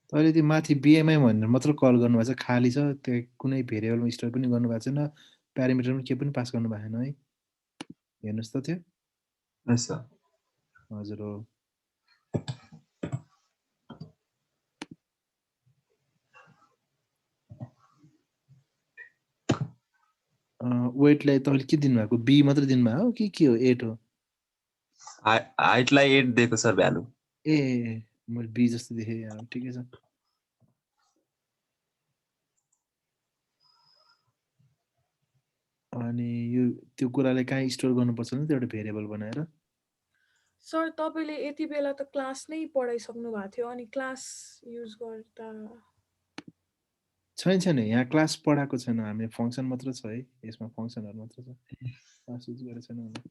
तपाईँले त्यो माथि बिएमआई भनेर मात्र कल गर्नुभएको छ, खाली छ, त्यो कुनै भेरिएबलमा स्टोर पनि गर्नुभएको छैन, प्यारामिटरमा केही पनि पास गर्नु भएन है। हेर्नुहोस् त त्यो। यस सर। हजुर हो। वेटलाई तपाईँले के दिनुभएको? बी मात्र दिनुभएको हो कि के हो? 8 हो? हाइटलाई 8 दिएको सर भ्यालु। ए मैले बी जस्तो देखेँ। ठिकै छ। अनि यो त्यो कुरालाई कहाँ स्टोर गर्नुपर्छ नि, त्यो एउटा भेरिएबल बनाएर? सर तपाईँले यति बेला त क्लास नै पढाइसक्नु भएको थियो, अनि क्लास युज गर्दा छैन यहाँ क्लास पढाएको छैन, हामी फङ्सन मात्र छ है, यसमा फङ्सनहरू मात्र छ, क्लास युज गरेको छैन होला।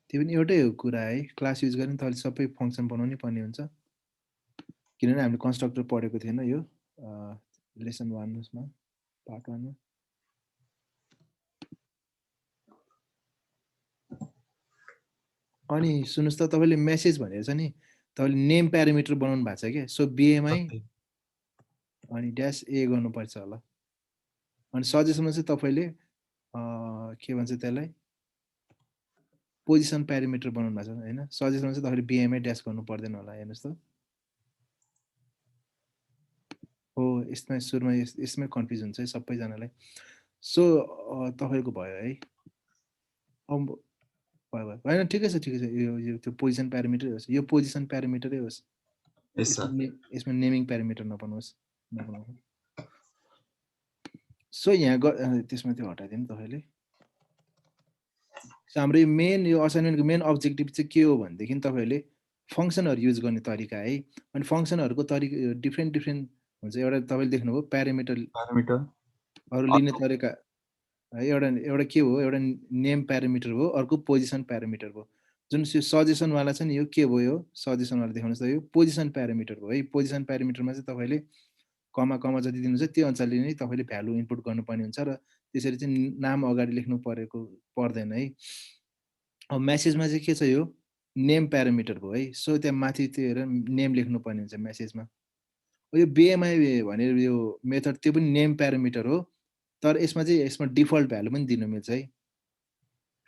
त्यो पनि एउटै हो कुरा है, क्लास युज गर्ने त अहिले सबै फङ्सन बनाउनै पर्ने हुन्छ, किनभने हामीले कन्स्ट्रक्टर पढेको थिएन यो लेसन 1 मा, पार्ट 1 मा। अनि सुन्नुहोस् त, तपाईँले मेसेज भनेर छ नि, तपाईँले नेम प्यारामिटर बनाउनु भएको छ क्या, सो बिएमआई अनि ड्यास ए गर्नुपर्छ होला। अनि सजेसनमा चाहिँ तपाईँले के भन्छ त्यसलाई, पोजिसन प्यारामिटर बनाउनु भएको छ होइन, सजेसनमा चाहिँ तपाईँले बिएमआई ड्यास गर्नु पर्दैन होला। हेर्नुहोस् त, हो यसमा सुरुमा यसमै कन्फ्युज हुन्छ है सबैजनालाई। सो तपाईँको भयो है, भयो होइन, ठिकै छ यो त्यो पोजिसन प्यारामिटरै होस्, यो पोजिसन प्यारामिटरै होस्, यसमा नेमिङ प्यारामिटर नबनाउनुहोस्। सो यहाँ त्यसमा त्यो हटाइदिनु तपाईँले। हाम्रो मेन यो असाइनमेन्टको मेन अब्जेक्टिभ चाहिँ के हो भनेदेखि तपाईँहरूले फङ्सनहरू युज गर्ने तरिका है। अनि फङ्सनहरूको तरिका डिफ्रेन्ट हुन्छ। एउटा तपाईँले देख्नुभयो प्यारामिटरहरू लिने तरिका, एउटा के हो, एउटा नेम प्यारामिटर हो, अर्को पोजिसन प्यारामिटर हो। जुन सजेसनवाला छ नि, यो के भयो, सजेसनवाला देखाउनुहोस् त, यो पोजिसन प्यारामिटर हो है। पोजिसन प्यारामिटरमा चाहिँ तपाईँले कमा जति दिनुहुन्छ त्यो अनुसारले नै तपाईँले भ्यालु इनपुट गर्नुपर्ने हुन्छ, र त्यसरी चाहिँ नाम अगाडि लेख्नु पर्दैन है। अब मेसेजमा चाहिँ के छ, यो नेम प्यारामिटर भयो है। सो त्यहाँ माथि त्यो नेम लेख्नुपर्ने हुन्छ मेसेजमा। यो बिएमआई भनेर यो मेथड त्यो पनि नेम प्यारामिटर हो, तर यसमा डिफल्ट भ्यालु पनि दिनु मिल्छ है।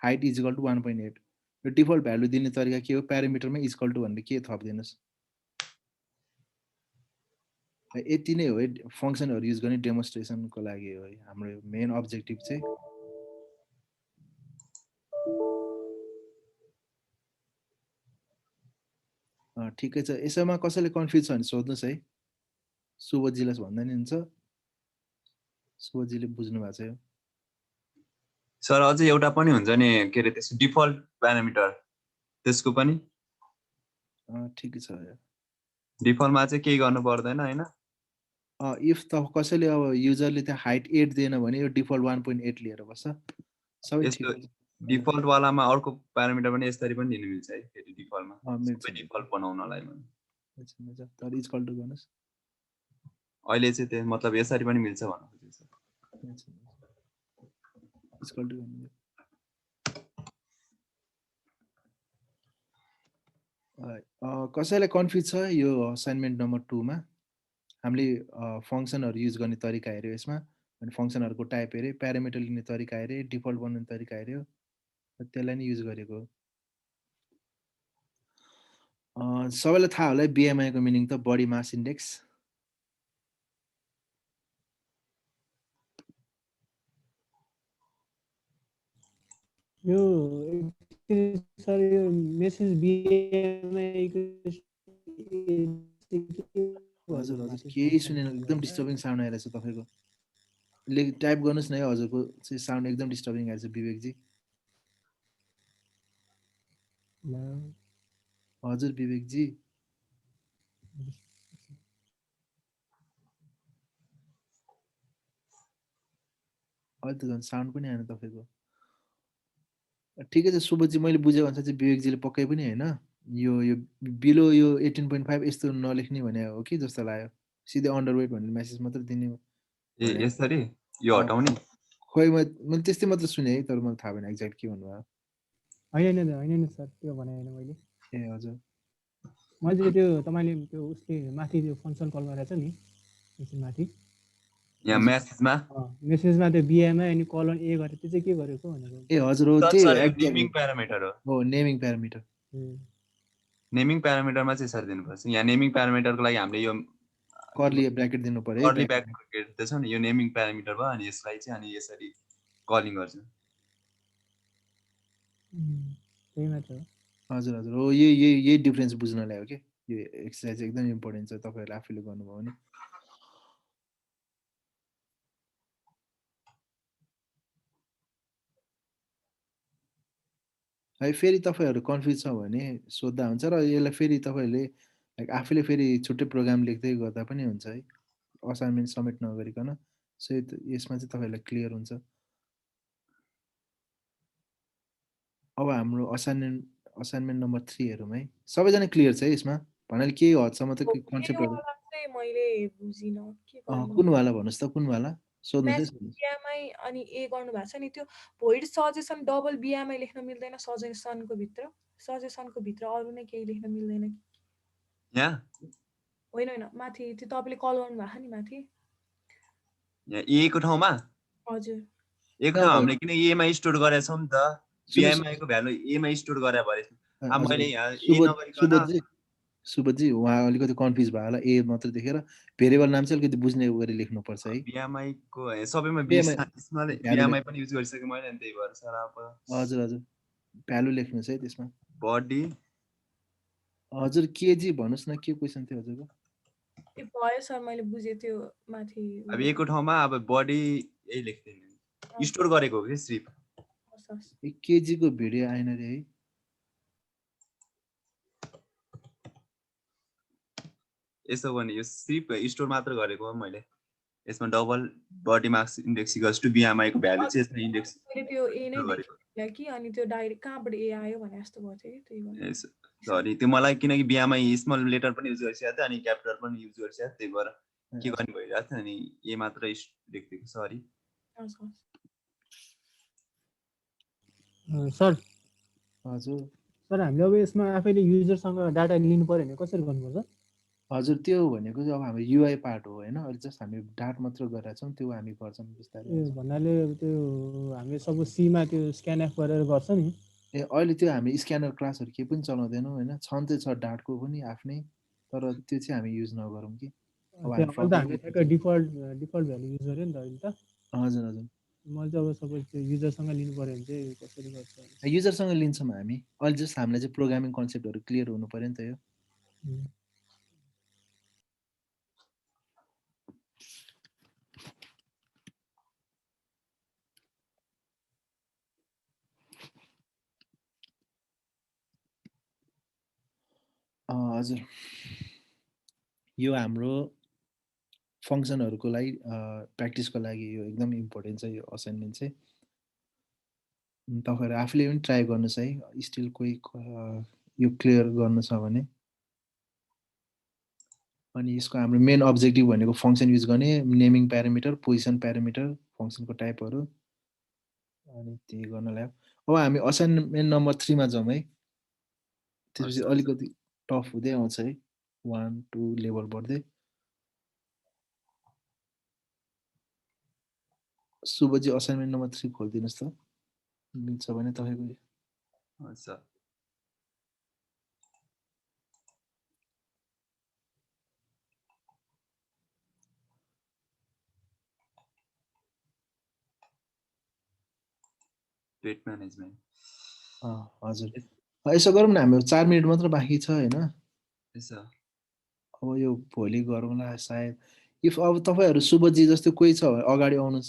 हाइट इजिकल टु 1.8, यो डिफल्ट भ्यालु दिने तरिका के हो, प्यारामिटरमा इजिकल टु भनेर के थपिदिनुहोस्। यति नै हो है फङ्सनहरू युज गर्ने डेमोन्स्ट्रेसनको लागि हो है हाम्रो मेन अब्जेक्टिभ चाहिँ। ठिकै छ, यसमा कसैले कन्फ्युज छ भने सोध्नुहोस् है, सुबोधजीलाई भन्दा नि हुन्छ, सुबोधजीले बुझ्नु भएको छ यो। सर अझै एउटा पनि हुन्छ नि, के अरे त्यसको डिफल्ट प्यारामिटर, त्यसको पनि ठिकै छ। डिफल्टमा चाहिँ केही गर्नु पर्दैन होइन। इफ त कसैले अब युजरले त्यहाँ हाइट 8 दिएन भने यो डिफल्ट 1.8 लिएर बस्छ, सबै ठिक हुन्छ। डिफल्ट वालामा अर्को प्यारामिटर पनि यसरी पनि दिनु मिल्छ है, फेरि डिफल्टमा सबै डिफल्ट बनाउनलाई हुन्छ। तर इक्वल टु गर्नुस्, अहिले चाहिँ त्यो मतलब यसरी पनि मिल्छ भन्नु खोजेको छ। इक्वल टु गर्नु। कसैलाई कन्फ्युज छ यो असाइनमेन्ट नम्बर 2 मा? हामीले फङ्सनहरू युज गर्ने तरिका हेऱ्यो यसमा, अनि फङ्सनहरूको टाइप हेऱ्यो, प्यारामिटर लिने तरिका हेऱ्यो, डिफल्ट बनाउने तरिका हेऱ्यो, त्यसलाई नै युज गरेको। सबैलाई थाहा होला बिएमआईको मिनिङ त बडी मास इन्डेक्स। यो सर यो मेसेज बिएमआईको हजुर केही सुनेन, एकदम डिस्टर्बिङ साउन्ड आइरहेछ तपाईँको। टाइप गर्नुहोस् न है, हजुरको चाहिँ साउन्ड एकदम डिस्टर्बिङ आइरहेछ विवेकजी। हजुर विवेकजी, अहिले त झन् साउन्ड पनि आएन तपाईँको। ठिकै छ सुबोधजी, मैले बुझेको अनुसार चाहिँ विवेकजीले पक्कै पनि होइन यो बिलो यो 18.5 यस्तो नलेख्ने भने हो कि जस्तो लाग्यो, सिधै अन्डरवेट भनेर मेसेज मात्र दिने ए यसरी यो अँ, हटाउने खोइ मैले त्यस्तै मात्र सुने है, तर मलाई थाहा भएन एक्ज्याक्ट के भन्नुभयो। होइन सर त्यो भने होइन मैले ए हजुर मैले त्यो तपाईँले त्यो उसले माथि त्यो फङ्सन कल गरेको छ नि एकछिन माथि यहाँ मेसेजमा मेसेजमा त्यो बिएमआई अनि कलन ए गरेर त्यो चाहिँ के गरेको भनेको ए हजुर हो त्यही सर एक्ज्याक्ट नेमिङ प्यारामिटर हो नेमिङ प्यारामिटर। नेमिङ प्यारामिटरमा चाहिँ यसरी दिनुपर्छ यहाँ नेमिङ प्यारामिटरको लागि हामीले यो कर्ली ब्र्याकेट दिनु पर्यो कर्ली ब्र्याकेट छ नि यो नेमिङ प्यारामिटर भयो अनि यसलाई चाहिँ अनि यसरी कलिङ गर्छ त्यही मात्र हो हजुर हजुर हो यही डिफरेन्स बुझ्नलाई हो कि यो एक्सर्साइज एकदम इम्पोर्टेन्ट छ तपाईँहरूले आफूले गर्नुभयो भने। है फेरि तपाईँहरू कन्फ्युज छ भने सोद्धा हुन्छ र यसलाई फेरि तपाईँहरूले लाइक आफूले फेरि छुट्टै प्रोग्राम लेख्दै गर्दा पनि हुन्छ है, असाइनमेन्ट सब्मिट नगरिकन। सो यसमा चाहिँ तपाईँहरूलाई क्लियर हुन्छ। अब हाम्रो असाइनमेन्ट नम्बर 3 हेरौँ है। सबैजना क्लियर छ है यसमा? भन्नाले केही हदसम्म त कन्सेप्टहरू मैले बुझिनँ के कुनवाला भन्नुहोस् त, कुनवाला सोध्नुहोस् है। बिएमआई अनि ए गर्नु भएको छ नि त्यो भोइड सजेसन डबल बिएमआई लेख्न मिल्दैन सजेसनको भित्र अरू नै केही लेख्न मिल्दैन कि यहाँ होइन माथि त्यो तपाईँले कल गर्नु भएको नि माथि यहाँ ए को ठाउँमा हजुर ए को ठाउँमा हामीले किन ए मा स्टोर गरेका छौं नि त बिएमआई को भ्यालु ए मा स्टोर गरे भरे अब मैले यहाँ ए नगरिकन सुबोधजी उहाँ अलिकति कन्फ्युज भयो होला ए मात्र देखेर भेरिएबल नाम चाहिँ अलिकति बुझ्ने गरी लेख्नु पर्छ है। बिएमआई को सबैमा बिएमआई पनि युज गरिसके मैले अनि त्यही भएर सर अब हजुर हजुर भ्यालु लेख्नुस् है त्यसमा। बडी हजुर केजी भन्नुस् न के क्वेशन थियो हजुरको? ए भयो सर मैले बुझे त्यो माथि अब ए को ठाउँमा अब बडी यही लेख्दिनु स्टोर गरेको हो कि स्ट्रिप केजी को भिडियो आएन रे है। यसो भने यो स्ट्रिप स्टोर मात्र गरेको हो मैले यसमा double body marks index equals to BMI को भ्यालु चाहिँ यसमा इन्डेक्स त्यो ए नै लेख्यो कि अनि त्यो डाइरेक्ट कहाँबाट ए आयो भने जस्तो भयो थियो कि त्यही भएर सरी त्यो मलाई किनकि बिएमआई स्मल लेटर पनि युज गरिसकेको थियो अनि क्यापिटल पनि युज गरिसकेको त्यही भएर के गर्ने भइरहेको थियो अनि ए मात्र लेख्दिएको सरी सर हजुर सर हामीले अब यसमा आफैले युजरसँग डाटा लिनु पर्यो भने कसरी गर्नुपर्छ? हजुर त्यो भनेको चाहिँ अब हाम्रो युआई पार्ट हो हैन, अहिले जस्ट हामी डाट मात्र गरेका छौं, त्यो हामी गर्छौं बिस्तारै। भन्नाले त्यो हामीले सबै सी मा त्यो स्क्यान एफ गरेर गर्छ नि। ए अहिले त्यो हामी स्क्यानर क्लासहरु के पनि चलाउँदैनौं हैन, छन् त छ डाटको पनि आफ्नै, तर त्यो चाहिँ हामी युज नगरौँ कि। अब हामी ठ्याक्कै डिफल्ट भ्यालु युज गर्यो नि त अहिले त। हजुर हजुर मैले चाहिँ अब सबै त्यो युजरसँग लिनु पर्यो भने चाहिँ कसरी गर्छ? युजरसँग लिन्छौँ हामी। अहिले जस्ट हामीलाई चाहिँ प्रोग्रामिङ कन्सेप्टहरु क्लियर हुनु पर्यो नि त यो। हजुर यो हाम्रो फङ्सनहरुको लागि प्र्याक्टिसको लागि यो एकदम इम्पोर्टेन्ट छ यो असाइनमेन्ट चाहिँ। तपाईहरु आफूले पनि ट्राई गर्नुस् है, स्टिल कोही यो क्लियर गर्नु छ भने। अनि यसको हाम्रो मेन अब्जेक्टिभ भनेको फङ्सन युज गर्ने, नेमिङ प्यारामिटर, पोजिसन प्यारामिटर, फङ्सनको टाइपहरु अनि त्यही गर्नलाई। अब हामी असाइनमेन्ट नम्बर 3 मा जाउँ है। त्यसपछि अलिकति टफ हुँदै आउँछ है, 1 2 लेभल बढ्दै। सुबोधजी असाइनमेन्ट नम्बर 3 खोलिदिनुस् त, मिल्छ भने तपाईको। अच्छा पेट म्यानेजमेन्ट हजुर यसो गरौँ न, हाम्रो 4 मिनेट मात्र बाँकी छ हैन। यसो अब यो भोलि गरौँला सायद। इफ अब तपाईहरु सुबोधजी जस्तो कोही छ भने अगाडि आउनु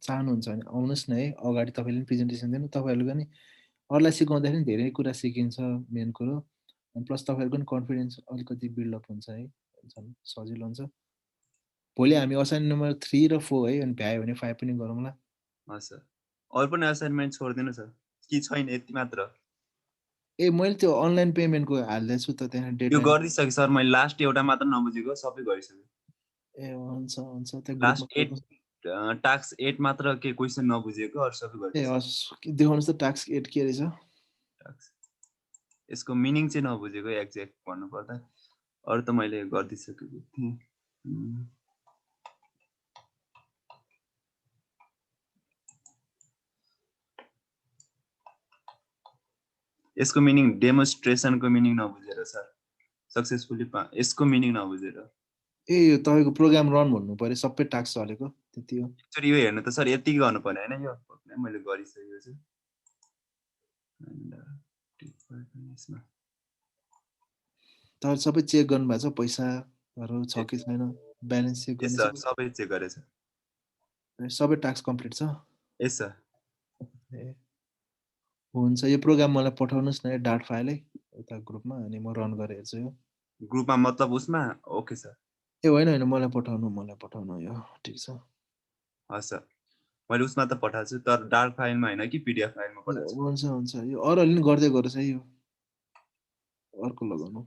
चाहनुहुन्छ भने आउनुस् न है, अगाडि तपाईले पनि प्रेजेन्टेसन दिनु। तपाईहरुले पनि अरूलाई सिकाउँदाखेरि धेरै कुरा सिकिन्छ मेन कुरो, अनि प्लस तपाईहरुको पनि कन्फिडेन्स अलिकति बिल्ड अप हुन्छ है, सजिलो हुन्छ। भोलि हामी असाइनमेन्ट नम्बर 3 र 4 है, अनि भ्यायो भने 5 पनि गरौँला। हजुर अरु पनि असाइनमेन्ट छोड्दिनु छ कि छैन यति मात्र? ए मैले त्यो अनलाइन पेमेन्टको हाल्दै छु त त्यहाँ डेट। यो गर्दिसके सर, मैले लास्ट एउटा मात्र नबुझेको सबै गरिसके। ए हुन्छ हुन्छ त्यो लास्ट ग्रुपमा 8 टास्क 8 मात्र के क्वेसन नबुझेको अरू सबै ए गरिदिएछ हस् देखाउनुहोस् त टास्क 8 के रहेछ टास्क यसको मिनिङ चाहिँ नबुझेको एक्ज्याक्ट भन्नु पर्दा अरू त मैले गरिदिइसकेको थिएँ यसको मिनिङ डेमोन्स्ट्रेसनको मिनिङ नबुझेर सर सक्सेसफुली यसको मिनिङ नबुझेर ए यो तपाईँको प्रोग्राम रन भन्नु पर्यो सबै टास्क चलेको त्यति हो एकचोटि यो हेर्नु त सर यति गर्नु पर्यो हैन यो मैले गरिसकेको छु तपाईँ सबै चेक गर्नुभएको छ पैसाहरू छ कि छैन ब्यालेन्स चेक यस गर्ने सर सबै चेक गरेछ सबै टास्क कम्प्लिट छ यस सर ए हुन्छ यो प्रोग्राम मलाई पठाउनुहोस् न यो डाट फाइलै उता ग्रुपमा अनि म रन गरेर हेर्छु यो ग्रुपमा मतलब उसमा ओके सर ए होइन होइन मलाई पठाउनु यो ठिक छ हस् सर मैले उसमा त पठाएको छु तर डार्क फाइलमा हैन कि पीडीएफ फाइलमा पठाएको छु हुन्छ हुन्छ यो अरूहरूले नि गर्दै गरोस् है यो अर्को लगाउनु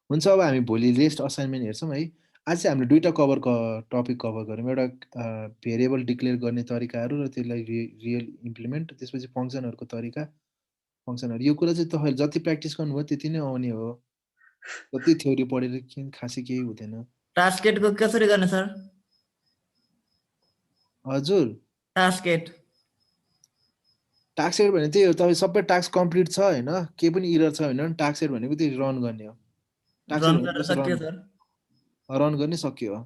हुन्छ अब हामी भोलि रेस्ट असाइनमेन्ट हेर्छौँ है आज चाहिँ हामीले दुईवटा टपिक कभर गऱ्यौँ एउटा भेरिएबल डिक्लेयर गर्ने तरिकाहरू र त्यसलाई रियल इम्प्लिमेन्ट त्यसपछि फङ्सनहरूको तरिका फङ्सनहरू यो कुरा चाहिँ तपाईँले जति प्र्याक्टिस गर्नुभयो त्यति नै आउने हो जति थ्योरी पढेर खासै केही हुँदैन टास्केटको कसरी गर्ने सर हजुर टास्केट टास्क भने त्यही हो तपाईँ सबै टास्क कम्प्लिट छ होइन केही पनि इरर छ भने टास्क भनेको त्यही रन गर्ने हो रन गर्ने सकियो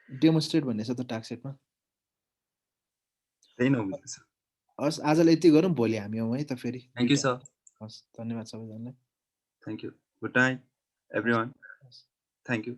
डेमोन्स्ट्रेट भन्ने छ त टास्कमा त्यही नबुझ्दैछ हस् आजलाई यति गरौँ भोलि हामी आउँ है त फेरि थ्यांक यू सर हस् धन्यवाद सबैजनालाई thank you good night everyone thank you